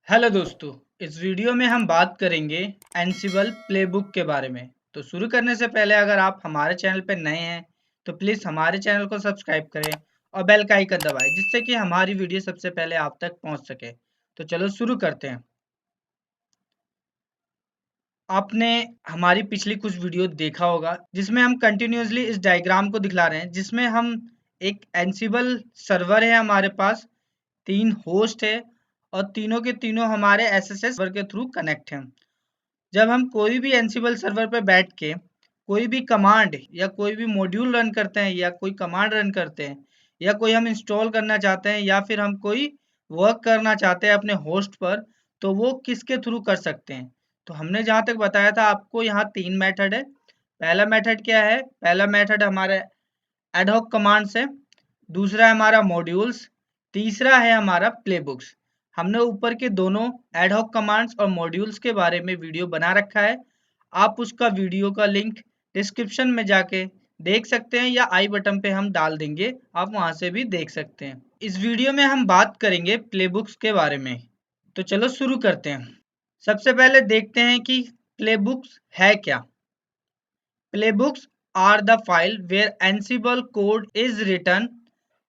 Hello दोस्तों, इस video में हम बात करेंगे एनसिबल प्लेबुक के बारे में। तो शुरू करने से पहले अगर आप हमारे चैनल पर नए हैं तो प्लीज़ हमारे चैनल को सब्सक्राइब करें और बेल का आइकन दबाएं जिससे कि हमारी वीडियो सबसे पहले आप तक पहुंच सके। तो चलो शुरू करते हैं। आपने हमारी पिछली कुछ वीडियो देखा होगा जिसमें हम कंटिन्यूसली इस डायग्राम को दिखला रहे हैं, जिसमें हम एक एनसिबल सर्वर है, हमारे पास 3 होस्ट है और तीनों के तीनों हमारे एसएसएस सर्वर के थ्रू कनेक्ट हैं। जब हम कोई भी एनसिबल सर्वर पे बैठ के कोई भी कमांड या कोई भी मॉड्यूल रन करते हैं या कोई कमांड रन करते हैं या कोई हम इंस्टॉल करना चाहते हैं या फिर हम कोई वर्क करना चाहते हैं अपने होस्ट पर, तो वो किसके थ्रू कर सकते हैं। तो हमने जहाँ तक बताया था आपको, यहाँ 3 मेथड है। पहला मेथड क्या है? पहला मेथड हमारे एडहॉक कमांड्स है, दूसरा है हमारा मॉड्यूल्स, तीसरा है हमारा प्लेबुक्स। हमने ऊपर के दोनों एडहॉक कमांड्स और मॉड्यूल्स के बारे में वीडियो बना रखा है। आप उसका वीडियो का लिंक डिस्क्रिप्शन में जाके देख सकते हैं या आई बटन पे हम डाल देंगे, आप वहां से भी देख सकते हैं। इस वीडियो में हम बात करेंगे प्लेबुक्स के बारे में। तो चलो शुरू करते हैं। सबसे पहले देखते हैं कि प्लेबुक्स है क्या। Playbooks are the file where Ansible code is written.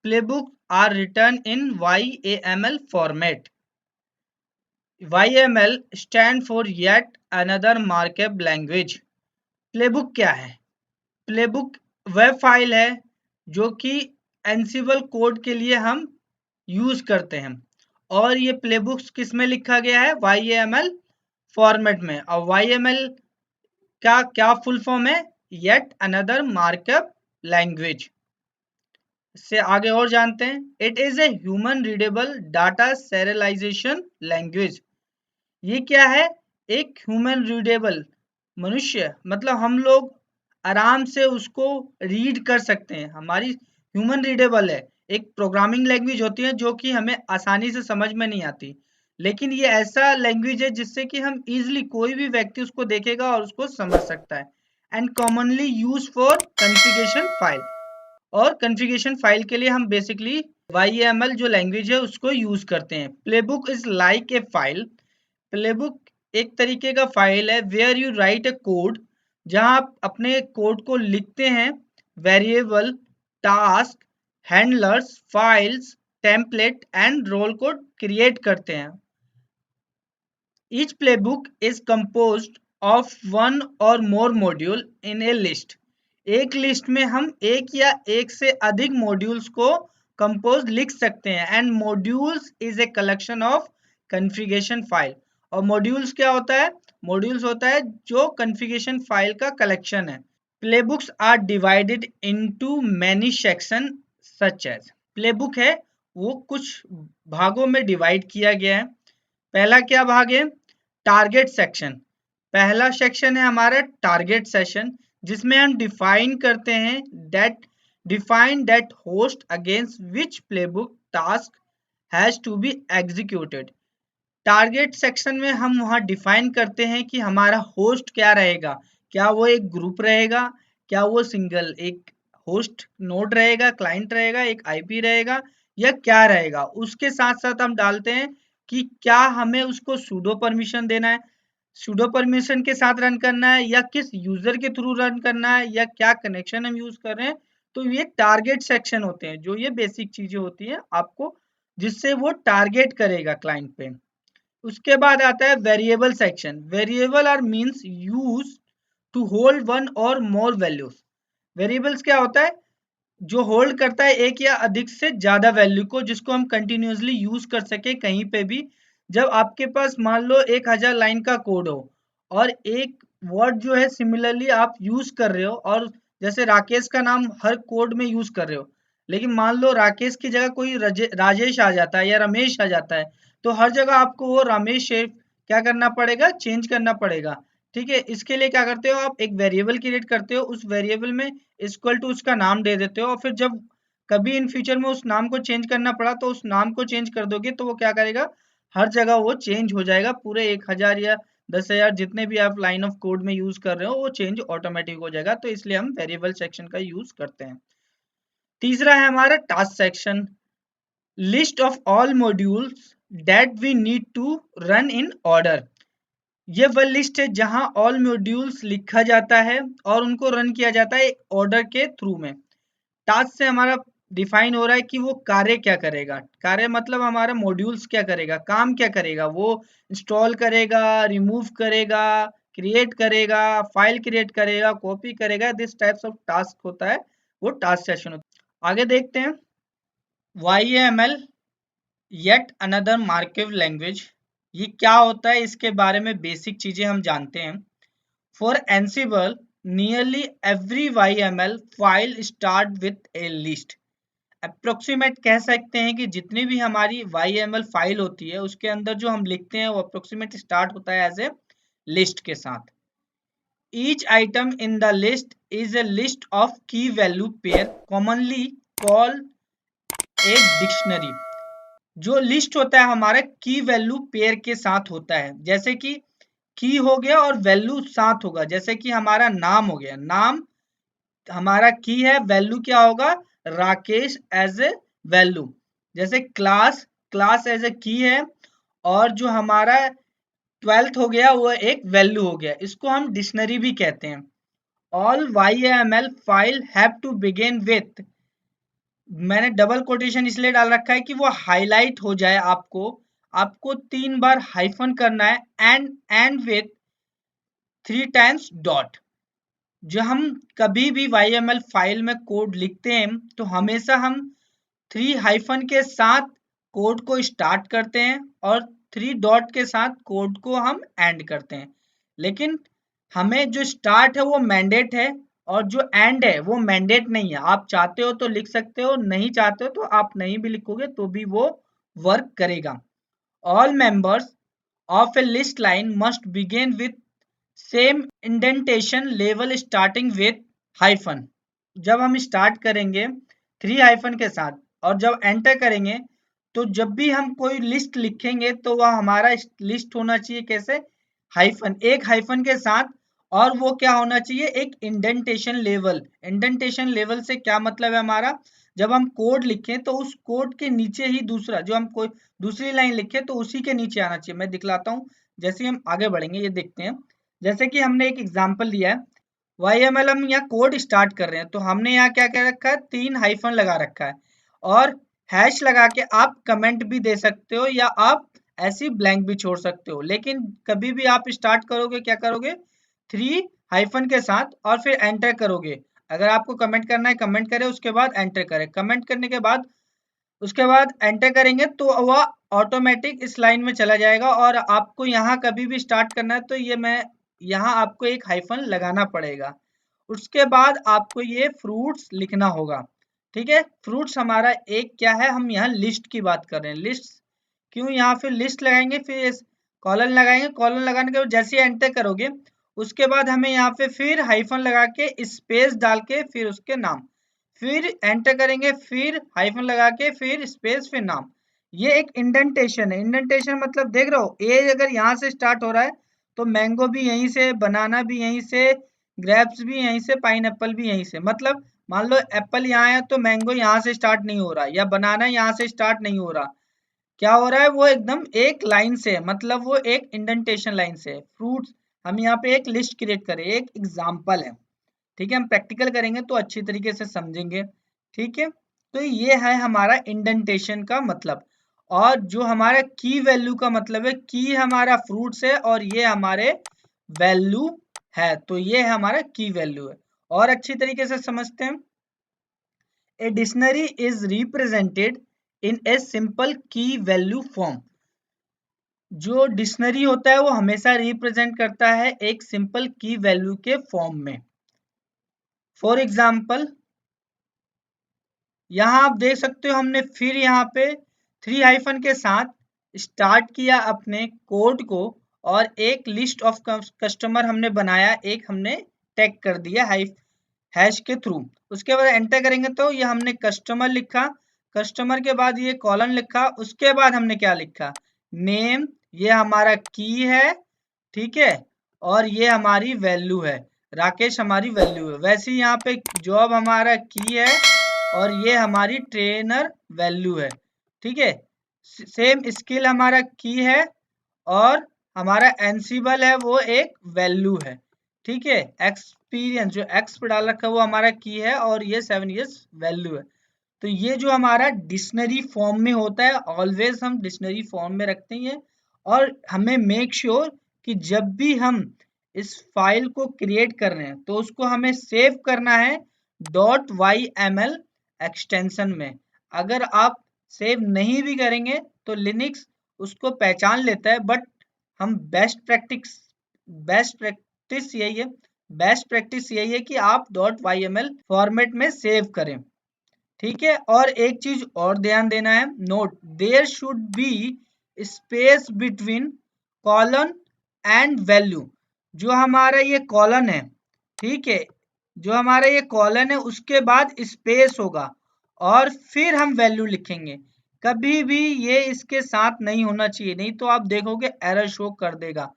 Playbooks are written in YAML format. YAML stand for yet another markup language. Playbook क्या है? Playbook वह फाइल है जो कि Ansible कोड के लिए हम यूज करते हैं और ये प्लेबुक्स किस में लिखा गया है? YAML फॉर्मेट में। और YAML का क्या फुल फॉर्म है? Yet another markup language. इससे आगे और जानते हैं। It is a human readable data serialization language. ये क्या है? एक ह्यूमन रीडेबल, मनुष्य मतलब हम लोग आराम से उसको रीड कर सकते हैं। हमारी ह्यूमन रीडेबल है। एक प्रोग्रामिंग लैंग्वेज होती है जो कि हमें आसानी से समझ में नहीं आती, लेकिन ये ऐसा लैंग्वेज है जिससे कि हम इजीली कोई भी व्यक्ति उसको देखेगा और उसको समझ सकता है। And commonly use for configuration file. और कॉन्फ़िगरेशन फाइल के लिए हम बेसिकली YAML जो लैंग्वेज है उसको यूज करते हैं। Playbook is like a file. Playbook एक तरीके का फाइल है where you write a code, जहां आप अपने कोड को लिखते हैं। Variable, task, handlers, files, template and role code create करते हैं। Each playbook is composed of one or more module in a list. एक लिस्ट में हम एक या एक से अधिक मॉड्यूल्स को कंपोज लिख सकते हैं। And modules is a collection of configuration file. और मॉड्यूल्स क्या होता है? मॉड्यूल्स होता है जो कॉन्फ़िगरेशन फाइल का कलेक्शन है। Playbooks are divided into many section such as. Playbook है वो कुछ भागों में डिवाइड किया गया है। पहला क्या भाग है? Target section. पहला सेक्शन है हमारा टारगेट सेशन, जिसमें हम डिफाइन करते हैं that host against which playbook task has to be executed. Target section में हम वहां डिफाइन करते हैं कि हमारा होस्ट क्या रहेगा। क्या वो एक ग्रुप रहेगा, क्या वो सिंगल एक होस्ट नोड रहेगा, क्लाइंट रहेगा, एक आईपी रहेगा, या क्या रहेगा। उसके साथ साथ हम डालते हैं कि क्या हमें उसको सूडो परमिशन देना है, सूडो परमिशन के साथ रन करना है, या किस यूजर के थ्रू रन करना है, या क्या कनेक्शन हम यूज कर रहे हैं। तो ये टारगेट सेक्शन होते हैं, जो ये बेसिक चीजें होती हैं आपको, जिससे वो टारगेट करेगा क्लाइंट पे। उसके बाद आता है variable section. Variable are means use to hold one or more values. Variables क्या होता है? जो होल्ड करता है एक या अधिक से ज्यादा वैल्यू को, जिसको हम कंटिन्यूसली यूज कर सके कहीं पे भी। जब आपके पास मान लो 1000 लाइन का कोड हो और एक वर्ड जो है सिमिलरली आप यूज कर रहे हो, और जैसे राकेश का नाम हर कोड में यूज कर रहे हो, लेकिन मान लो राकेश की जगह कोई राजेश आ जाता है या रमेश आ जाता है, तो हर जगह आपको वो रमेश से क्या करना पड़ेगा? चेंज करना पड़ेगा। ठीक है, इसके लिए क्या करते हो? आप एक वेरिएबल क्रिएट करते हो, उस वेरिएबल में इक्वल टू उसका नाम दे देते हो, और फिर जब कभी इन फ्यूचर में उस नाम को चेंज करना पड़ा तो उस नाम को चेंज कर दोगे, तो वो क्या करेगा? हर जगह वो चेंज हो जाएगा। पूरे 1000 या 10,000 जितने भी आप लाइन ऑफ कोड में यूज कर रहे हो, वो चेंज ऑटोमेटिक हो जाएगा। तो इसलिए हम वेरिएबल सेक्शन का यूज करते हैं। तीसरा है हमारा task section. List of all modules that we need to run in order। ये वह लिस्ट है जहां ऑल मॉड्यूल्स लिखा जाता है और उनको रन किया जाता है ऑर्डर के थ्रू में। टास्क से हमारा डिफाइन हो रहा है कि वो कार्य क्या करेगा। कार्य मतलब हमारा मॉड्यूल्स क्या करेगा, काम क्या करेगा। वो इंस्टॉल करेगा, रिमूव करेगा, क्रिएट करेगा, फाइल क्रिएट करेगा, कॉपी करेगा। दिस टाइप्स ऑफ टास्क होता है, वो टास्क सेशन होता है। आगे देखते हैं YAML yet another markup language. ये क्या होता है, इसके बारे में बेसिक चीजें हम जानते हैं। For एनसिबल nearly every YAML file start with A list. Approximate कह सकते हैं कि जितनी भी हमारी YAML फाइल होती है उसके अंदर जो हम लिखते हैं वो अप्रोक्सीमेट स्टार्ट होता है एज ए लिस्ट के साथ। Each item in the list is a list of key value pair commonly called a dictionary. जो लिस्ट होता है हमारा की वैल्यू पेयर के साथ होता है। जैसे कि की हो गया और वैल्यू साथ होगा। जैसे कि हमारा नाम हो गया, नाम हमारा की है, वैल्यू क्या होगा, राकेश एज ए वैल्यू। जैसे क्लास, क्लास एज ए की है और जो हमारा 12th हो गया वो एक वैल्यू हो गया। इसको हम डिक्शनरी भी कहते हैं। All YAML file have to begin with, मैंने डबल कोटेशन इसलिए डाल रखा है कि वो हाईलाइट हो जाए। आपको 3 बार हाइफन करना है एंड विथ 3 टाइम्स डॉट। जो हम कभी भी YAML फाइल में कोड लिखते हैं तो हमेशा हम 3 हाइफन के साथ कोड को स्टार्ट करते हैं और 3 डॉट के साथ कोड को हम एंड करते हैं। लेकिन हमें जो स्टार्ट है वो मैंडेट है और जो एंड है वो मैंडेट नहीं है। आप चाहते हो तो लिख सकते हो, नहीं चाहते हो तो आप नहीं भी लिखोगे तो भी वो वर्क करेगा। All members of A list line must begin with same indentation level starting with hyphen. जब हम स्टार्ट करेंगे 3 हाइफन के साथ और जब एंटर करेंगे तो जब भी हम कोई लिस्ट लिखेंगे तो वह हमारा लिस्ट होना चाहिए कैसे, हाइफन, एक हाइफन के साथ। और वो क्या होना चाहिए, एक इंडेंटेशन लेवल। इंडेंटेशन लेवल से क्या मतलब है हमारा, जब हम कोड लिखें तो उस कोड के नीचे ही दूसरा जो हम कोई दूसरी लाइन लिखे तो उसी के नीचे आना चाहिए। मैं दिखलाता हूँ जैसे हम आगे बढ़ेंगे, ये देखते हैं। जैसे कि हमने एक एग्जांपल लिया है, YAML हम यहाँ कोड स्टार्ट कर रहे हैं तो हमने यहाँ क्या क्या रखा है, 3 हाइफन लगा रखा है और हैश लगा के आप कमेंट भी दे सकते हो या आप ऐसी ब्लैंक भी छोड़ सकते हो। लेकिन कभी भी आप स्टार्ट करोगे क्या करोगे, 3 हाइफन के साथ और फिर एंटर करोगे। अगर आपको कमेंट करना है कमेंट करें, उसके बाद एंटर करें। कमेंट करने के बाद उसके बाद एंटर करेंगे तो वह ऑटोमेटिक इस लाइन में चला जाएगा। और आपको यहाँ कभी भी स्टार्ट करना है तो ये मैं यहाँ आपको एक हाइफन लगाना पड़ेगा। उसके बाद आपको ये फ्रूट्स लिखना होगा। ठीक है, फ्रूट्स हमारा एक क्या है, हम यहाँ लिस्ट की बात कर रहे हैं। लिस्ट क्यों, यहाँ फिर लिस्ट लगाएंगे, फिर कॉलन लगाएंगे। कॉलन लगाने के बाद जैसे ही एंटर करोगे उसके बाद हमें यहाँ पे फिर हाइफन लगा के स्पेस डाल के फिर उसके नाम, फिर एंटर करेंगे, फिर हाइफन लगा के फिर स्पेस फिर नाम। ये एक इंडेंटेशन है। इंडेंटेशन मतलब देख रहे हो, ए अगर यहाँ से स्टार्ट हो रहा है तो मैंगो भी यहीं से, बनाना भी यहीं से, ग्रेप्स भी यहीं से, पाइनएप्पल भी यहीं से। मतलब मान लो एप्पल यहाँ है तो मैंगो यहाँ से स्टार्ट नहीं हो रहा, या बनाना यहाँ से स्टार्ट नहीं हो रहा। क्या हो रहा है, वो एकदम एक लाइन से है, मतलब वो एक इंडेंटेशन लाइन से है। फ्रूट्स हम यहाँ पे एक लिस्ट क्रिएट करें, एक एग्जाम्पल है। ठीक है, हम प्रैक्टिकल करेंगे तो अच्छी तरीके से समझेंगे। ठीक है, तो ये है हमारा इंडेंटेशन का मतलब। और जो हमारा की वैल्यू का मतलब है, की हमारा फ्रूट्स है और ये हमारे वैल्यू है, तो ये हमारा की वैल्यू है। और अच्छी तरीके से समझते हैं, a dictionary is represented in a simple की वैल्यू फॉर्म। जो डिक्शनरी होता है वो हमेशा रिप्रेजेंट करता है एक सिंपल की वैल्यू के फॉर्म में। फॉर एग्जाम्पल यहाँ आप देख सकते हो हमने फिर यहाँ पे 3 हाइफन के साथ स्टार्ट किया अपने कोड को और एक लिस्ट ऑफ कस्टमर हमने बनाया, एक हमने टैग कर दिया हैश के थ्रू। उसके बाद एंटर करेंगे तो ये हमने कस्टमर लिखा, कस्टमर के बाद ये कॉलन लिखा, उसके बाद हमने क्या लिखा, नेम, ये हमारा की है। ठीक है, और ये हमारी वैल्यू है, राकेश हमारी वैल्यू है। वैसे ही यहाँ पे जॉब हमारा की है और ये हमारी ट्रेनर वैल्यू है। ठीक है, सेम स्किल हमारा की है और हमारा एनसीबल है वो एक वैल्यू है। ठीक है, एक्सपीरियंस जो एक्स पे डाल रखा है वो हमारा की है और ये 7 इयर्स वैल्यू है। तो ये जो हमारा डिक्शनरी फॉर्म में होता है, ऑलवेज हम डिक्शनरी फॉर्म में रखते हैं। और हमें मेक श्योर कि जब भी हम इस फाइल को क्रिएट कर रहे हैं तो उसको हमें सेव करना है .yml एक्सटेंशन में। अगर आप सेव नहीं भी करेंगे तो लिनक्स उसको पहचान लेता है, बट हम बेस्ट प्रैक्टिस यही है कि आप .yml फॉर्मेट में सेव करें। ठीक है, और एक चीज और ध्यान देना है, note there should be space between colon and value. जो हमारा ये कॉलन है, ठीक है, जो हमारा ये कॉलन है उसके बाद स्पेस होगा और फिर हम वैल्यू लिखेंगे। कभी भी ये इसके साथ नहीं होना चाहिए, नहीं तो आप देखोगे एरर शो कर देगा।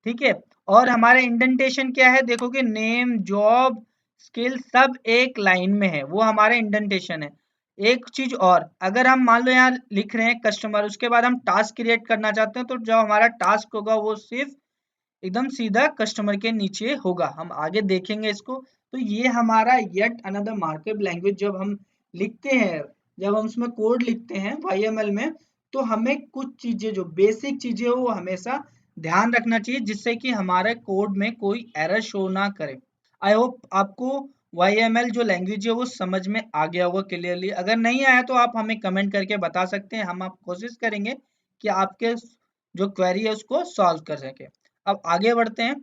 ठीक है, और हमारा इंडेंटेशन क्या है, देखोगे नेम जॉब स्किल सब एक लाइन में है, वो हमारा इंडेंटेशन है। एक चीज और, अगर हम मान लो यहाँ लिख रहे हैं कस्टमर, उसके बाद हम टास्क क्रिएट करना चाहते हैं तो जो हमारा टास्क होगा वो सिर्फ एकदम सीधा कस्टमर के नीचे होगा। हम आगे देखेंगे इसको। तो ये हमारा येट अनदर मार्कअप लैंग्वेज जब हम लिखते हैं, जब हम उसमें कोड लिखते हैं YML में, तो हमें कुछ चीजें जो बेसिक चीजें वो हमेशा ध्यान रखना चाहिए जिससे कि हमारे कोड में कोई एरर शो ना करे। आई होप आपको YML जो लैंग्वेज है वो समझ में आ गया होगा क्लियरली। अगर नहीं आया तो आप हमें कमेंट करके बता सकते हैं, हम आप कोशिश करेंगे कि आपके जो क्वेरी है उसको सॉल्व कर सके। अब आगे बढ़ते हैं।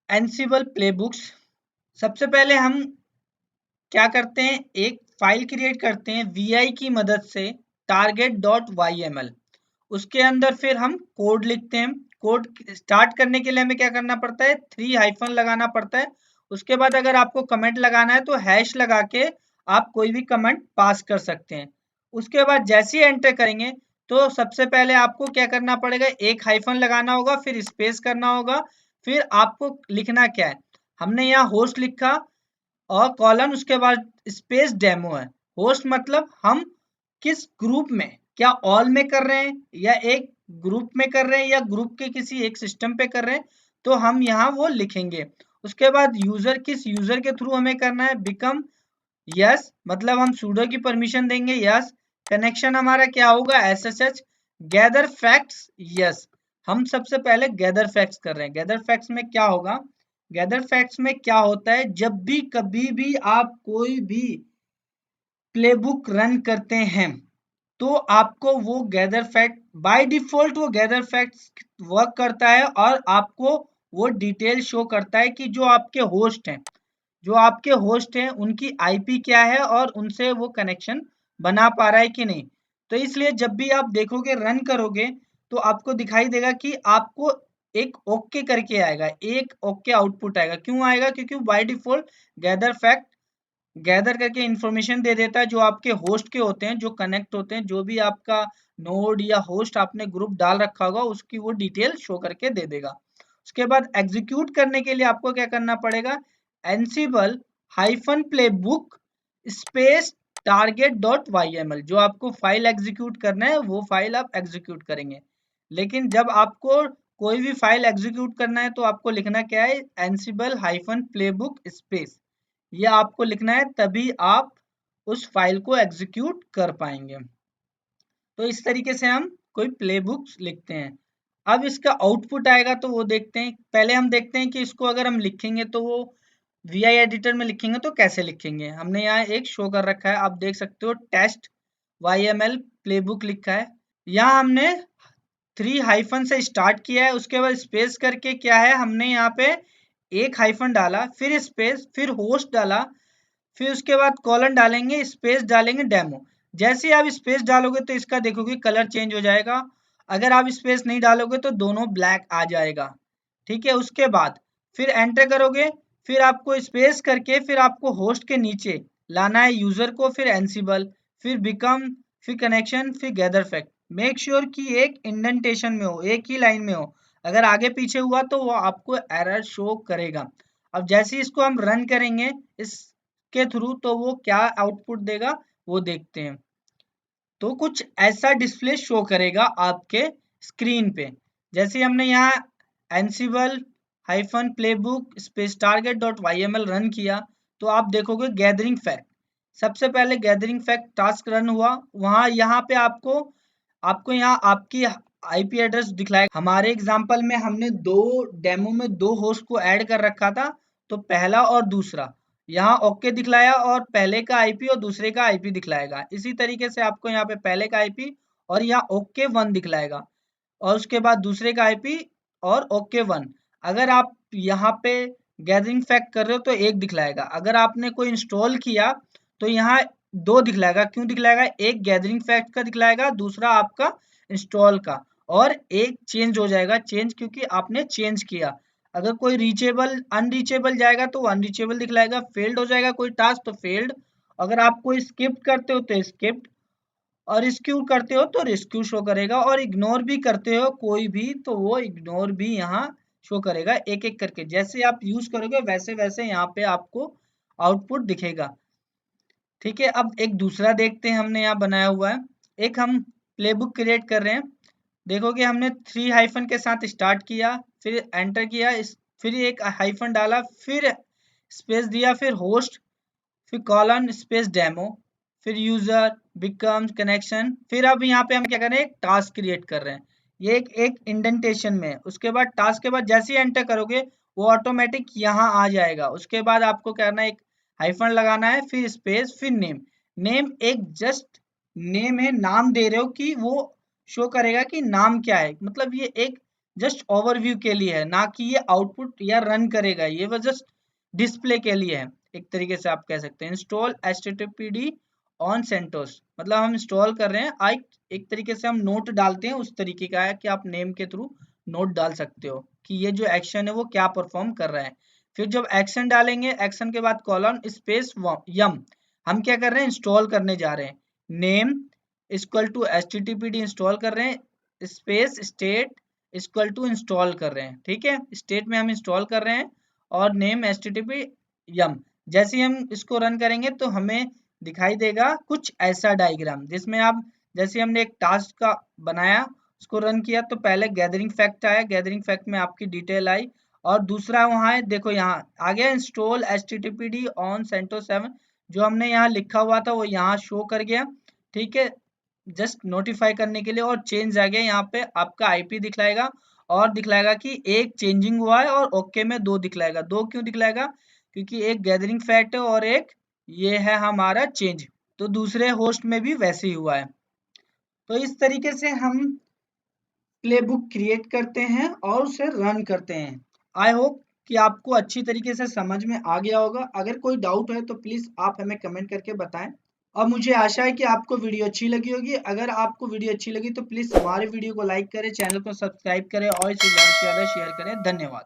एनसिबल प्लेबुक्स, सबसे पहले हम क्या करते हैं, एक फाइल क्रिएट करते हैं vi की मदद से target.yml। उसके अंदर फिर हम कोड लिखते हैं। कोड स्टार्ट करने के लिए हमें क्या करना पड़ता है, 3 हाइफन लगाना पड़ता है। उसके बाद अगर आपको कमेंट लगाना है तो हैश लगा के आप कोई भी कमेंट पास कर सकते हैं। उसके बाद जैसे ही एंटर करेंगे तो सबसे पहले आपको क्या करना पड़ेगा, एक हाइफन लगाना होगा, फिर स्पेस करना होगा, फिर आपको लिखना क्या है, हमने यहाँ होस्ट लिखा और कॉलन उसके बाद स्पेस डेमो है। होस्ट मतलब हम किस ग्रुप में, क्या ऑल में कर रहे हैं या एक ग्रुप में कर रहे हैं या ग्रुप के किसी एक सिस्टम पे कर रहे हैं, तो हम यहाँ वो लिखेंगे। उसके बाद यूजर, किस यूजर के थ्रू हमें करना है, बिकम यस मतलब हम सूडो की परमिशन देंगे यस। कनेक्शन हमारा क्या होगा, SSH। गैदर फैक्ट्स यस, हम सबसे पहले गैदर फैक्ट्स कर रहे हैं। गैदर फैक्ट्स में क्या होगा, गैदर फैक्ट्स में क्या होता है, जब भी कभी भी आप कोई भी प्लेबुक रन करते हैं तो आपको वो गैदर फैक्ट बाय डिफॉल्ट वो गैदर फैक्ट्स वर्क करता है और आपको वो डिटेल शो करता है कि जो आपके होस्ट हैं उनकी आईपी क्या है और उनसे वो कनेक्शन बना पा रहा है कि नहीं। तो इसलिए जब भी आप देखोगे रन करोगे तो आपको दिखाई देगा कि आपको एक ओके करके आएगा, एक ओके आउटपुट आएगा। क्यों आएगा, क्योंकि by default gather fact gather करके इंफॉर्मेशन दे देता है जो आपके होस्ट के होते हैं, जो कनेक्ट होते हैं, जो भी आपका नोड या होस्ट आपने ग्रुप डाल रखा होगा उसकी वो डिटेल शो करके दे देगा। उसके बाद एग्जीक्यूट करने के लिए आपको क्या करना पड़ेगा, एनसिबल हाइफन प्लेबुक स्पेस target.yml, जो आपको फाइल एग्जीक्यूट करना है वो फाइल आप एग्जीक्यूट करेंगे। लेकिन जब आपको कोई भी फाइल एग्जीक्यूट करना है तो आपको लिखना क्या है, एनसिबल हाइफन प्लेबुक स्पेस, ये आपको लिखना है, तभी आप उस फाइल को एग्जीक्यूट कर पाएंगे। तो इस तरीके से हम कोई प्लेबुक लिखते हैं। अब इसका आउटपुट आएगा तो वो देखते हैं। पहले हम देखते हैं कि इसको अगर हम लिखेंगे तो वो vi एडिटर में लिखेंगे तो कैसे लिखेंगे। हमने यहाँ एक शो कर रखा है, आप देख सकते हो टेस्ट yml प्लेबुक लिखा है। यहाँ हमने 3 हाइफन से स्टार्ट किया है, उसके बाद स्पेस करके क्या है, हमने यहाँ पे एक हाइफन डाला, फिर स्पेस, फिर होस्ट डाला, फिर उसके बाद कॉलन डालेंगे, स्पेस डालेंगे डेमो। जैसे ही आप स्पेस डालोगे तो इसका देखोगे कलर चेंज हो जाएगा। अगर आप स्पेस नहीं डालोगे तो दोनों ब्लैक आ जाएगा। ठीक है, उसके बाद फिर एंटर करोगे, फिर आपको स्पेस करके फिर आपको होस्ट के नीचे लाना है यूजर को, फिर एनसिबल, फिर बिकम, फिर कनेक्शन, फिर गैदर फैक्ट। मेक श्योर कि एक इंडेंटेशन में हो, एक ही लाइन में हो। अगर आगे पीछे हुआ तो वो आपको एरर शो करेगा। अब जैसे ही इसको हम रन करेंगे इस के थ्रू तो वो क्या आउटपुट देगा वो देखते हैं। तो कुछ ऐसा डिस्प्ले शो करेगा आपके स्क्रीन पे। जैसे हमने यहाँ एनसिबल hyphen playbook space target dot YML run किया तो आप देखोगे गैदरिंग फैक्ट, सबसे पहले गैदरिंग फैक्ट टास्क रन हुआ। वहां यहाँ पे आपको यहाँ आपकी IP एड्रेस दिखलाएगा। हमारे एग्जांपल में हमने डेमो में 2 होस्ट को ऐड कर रखा था, तो पहला और दूसरा यहाँ ओके दिखलाया और पहले का IP और दूसरे का IP दिखलाएगा। इसी तरीके से आपको यहाँ पे पहले का IP और यहाँ ओके 1 दिखलाएगा और उसके बाद दूसरे का IP और ओके 1। अगर आप यहाँ पे गैदरिंग फैक्ट कर रहे हो तो 1 दिखलाएगा। अगर आपने कोई इंस्टॉल किया तो यहाँ 2 दिखलाएगा। क्यों दिखलाएगा? एक गैदरिंग फैक्ट का दिखलाएगा, दूसरा आपका इंस्टॉल का, और एक चेंज हो जाएगा, चेंज क्योंकि आपने चेंज किया। अगर कोई रीचेबल अनरीचेबल जाएगा तो अनरीचेबल दिखलाएगा, फेल्ड हो जाएगा कोई टास्क तो फेल्ड, अगर आप कोई स्किप करते हो तो स्किप्ड, और रिस्क्यू करते हो तो रिस्क्यू शो करेगा, और इग्नोर भी करते हो कोई भी तो वो इग्नोर भी यहाँ शो करेगा। एक एक करके जैसे आप यूज करोगे वैसे वैसे यहाँ पे आपको आउटपुट दिखेगा। ठीक है, अब एक दूसरा देखते हैं हमने यहाँ बनाया हुआ है। एक हम प्लेबुक क्रिएट कर रहे हैं। देखोगे हमने 3 हाइफन के साथ स्टार्ट किया, फिर एंटर किया, फिर एक हाइफन डाला, फिर स्पेस दिया, फिर होस्ट, फिर कॉलन स्पेस डेमो, फिर यूजर बिकम्स कनेक्शन। फिर अब यहाँ पे हम क्या कर रहे हैं, एक टास्क क्रिएट कर रहे हैं। ये एक इंडेंटेशन में है। उसके बाद टास्क के बाद जैसे ही एंटर करोगे वो ऑटोमेटिक यहाँ आ जाएगा। उसके बाद आपको करना है, एक हाइफन लगाना है, फिर स्पेस, फिर नेम। नेम एक जस्ट नेम है, नाम दे रहे हो कि वो शो करेगा कि नाम क्या है। मतलब ये एक जस्ट ओवरव्यू के लिए है, ना कि ये आउटपुट या रन करेगा, ये वो जस्ट डिस्प्ले के लिए है। एक तरीके से आप कह सकते हैं इंस्टॉल HTTPD ऑन सेंटोस, मतलब हम इंस्टॉल कर रहे हैं। एक तरीके से हम नोट डालते हैं, उस तरीके का है कि आप नेम के थ्रू नोट डाल सकते हो कि ये जो एक्शन है वो क्या परफॉर्म कर रहा है। फिर जब एक्शन डालेंगे, एक्शन के बाद कॉलन स्पेस यम, हम क्या कर रहे हैं, इंस्टॉल करने जा रहे हैं। Name equal to HTTPD install कर रहे हैं, space state equal to install कर रहे हैं। ठीक है, स्टेट में हम इंस्टॉल कर रहे हैं और नेम HTTP यम। जैसे ही हम इसको रन करेंगे तो हमें दिखाई देगा कुछ ऐसा डायग्राम, जिसमें आप जैसे हमने एक टास्क का बनाया, उसको रन किया तो पहले गैदरिंग फैक्ट आया, गैदरिंग फैक्ट में आपकी डिटेल आई, और दूसरा वहां है, देखो यहाँ आ गया इंस्टॉल HTTPD ऑन सेंटोस 7, जो हमने यहाँ लिखा हुआ था वो यहाँ शो कर गया। ठीक है, जस्ट नोटिफाई करने के लिए, और चेंज आ गया। यहाँ पे आपका IP दिखलाएगा और दिखलाएगा कि एक चेंजिंग हुआ है, और ओके में 2 दिखलाएगा। 2 क्यों दिखलाएगा? क्योंकि एक गैदरिंग फैक्ट है और एक ये है हमारा चेंज। तो दूसरे होस्ट में भी वैसे ही हुआ है। तो इस तरीके से हम प्लेबुक क्रिएट करते हैं और उसे रन करते हैं। आई होप कि आपको अच्छी तरीके से समझ में आ गया होगा। अगर कोई डाउट है तो प्लीज आप हमें कमेंट करके बताएं, और मुझे आशा है कि आपको वीडियो अच्छी लगी होगी। अगर आपको वीडियो अच्छी लगी तो प्लीज हमारे वीडियो को लाइक करें, चैनल को सब्सक्राइब करें और इसे ज़्यादा से ज़्यादा शेयर करें। धन्यवाद।